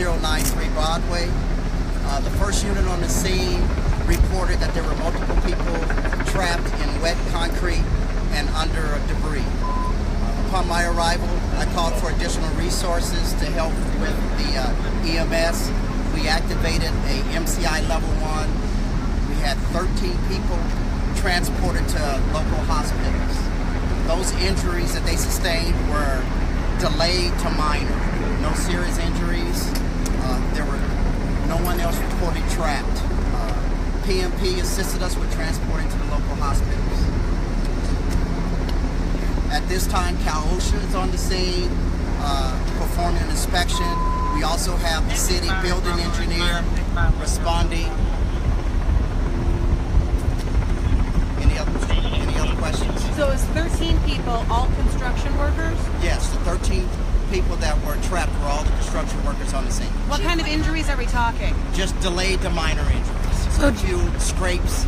093 Broadway. The first unit on the scene reported that there were multiple people trapped in wet concrete and under debris. Upon my arrival, I called for additional resources to help with the EMS. We activated a MCI level 1. We had 13 people transported to local hospitals. Those injuries that they sustained were delayed to minor. No serious injuries. There were no one else reported trapped. PMP assisted us with transporting to the local hospitals. At this time, Cal OSHA is on the scene, performing an inspection. We also have the city building engineer responding. Any other questions? So it's 13 people, all construction workers? Yes, the 13 people that were trapped were all the construction workers on the scene. What kind of injuries are we talking? Just delayed to minor injuries. So a few scrapes.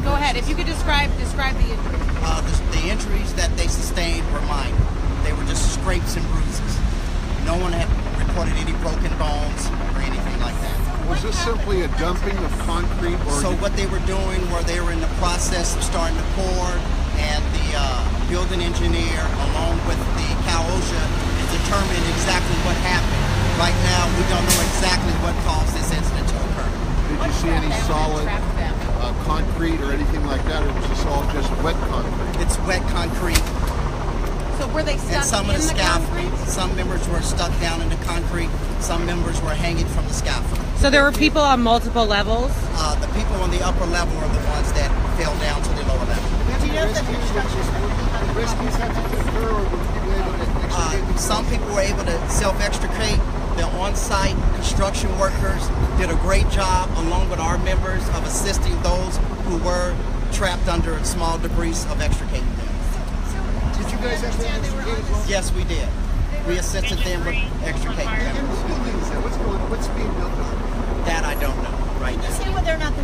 Go ahead. If you could describe the injuries. The injuries that they sustained were minor. They were just scrapes and bruises. No one had reported any broken bones or anything like that. Was this simply a dumping of concrete? So what they were doing were they were in the process of starting to pour, and the building engineer, along with the Cal OSHA, is determining exactly what happened. Right now, we don't know exactly what caused this incident to occur. Did you see any solid concrete or anything like that, or was this all just wet concrete? It's wet concrete. So were they stuck some in of the concrete? Some members were stuck down in the concrete. Some members were hanging from the scaffold. So there were people on multiple levels? The people on the upper level are the ones that fell down to the lower level. Do you know if the construction Rescues had to occur, or were people able to extricate? Some people were able to self-extricate. The on-site construction workers did a great job, along with our members, of assisting those who were trapped under small debris of extricating them. Did you guys have to extricate as well? Yes, we did. We assisted them with extricating them. What's being built on? That I don't know right Can you now. say whether or not the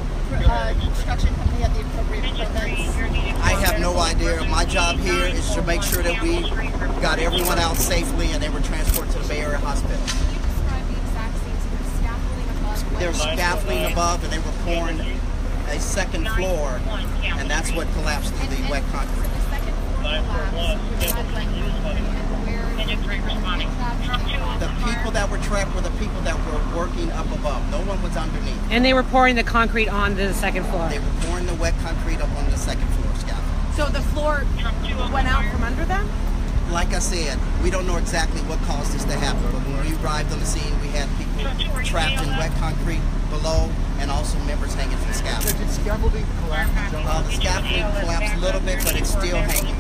construction company had the appropriate permits? I have no idea. My job here is to make sure that we got everyone out safely and they were transported to the Bay Area hospital. There's scaffolding above, and they were pouring a second floor, and that's what collapsed through the wet concrete. The people that were trapped were the people that were working up above. No one was underneath. And they were pouring the concrete onto the second floor? They were pouring the wet concrete up on the second floor scaffold. So the floor went out from under them? Like I said, we don't know exactly what caused this to happen, but when we arrived on the scene, we had people trapped in wet concrete below, and also members hanging from the scaffold. Did scaffolding collapse? The scaffolding collapsed a little bit, but it's still hanging.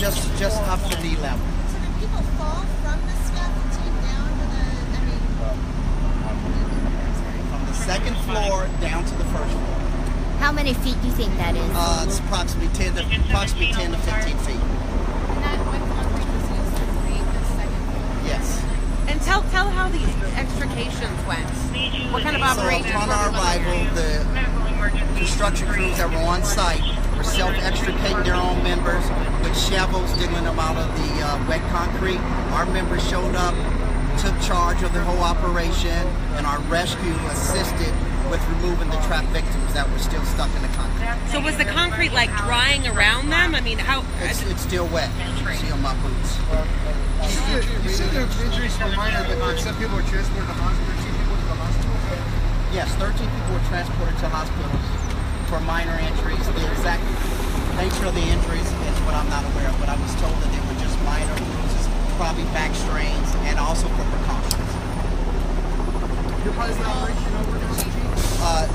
Just up to knee level. So did people fall from the scaffolding down to From the second floor down to the first floor. How many feet do you think that is? It's approximately 10 to 15 feet. Yes. And tell how the extrications went. What kind of operations? So upon our arrival, the construction crews that were on site were self-extricating their own members with shovels, digging them out of the wet concrete. Our members showed up, took charge of the whole operation, and our rescue assisted with removing the trapped victims that were still stuck in the concrete. So was the concrete like drying around them? I mean, how? It's still wet. You see on my boots. You said the injuries were minor, but some people were transported to hospitals. Some people to the hospital. Yes, 13 people were transported to hospitals for minor injuries. The exact nature of the injuries is what I'm not aware of, but I was told that they were just minor bruises, probably back strains, and also for precautions. You're part of the operation over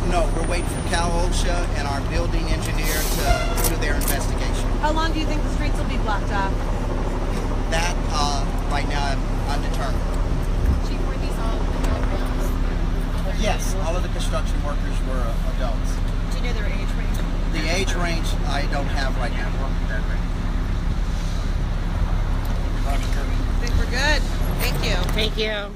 No, we're waiting for Cal OSHA and our building engineer to do their investigation. How long do you think the streets will be blocked off? That, right now, I'm undetermined. Chief, were these all adults? Yes, all of the construction workers were adults. Do you know their age range? The age range I don't have right now. I think we're good. Thank you. Thank you.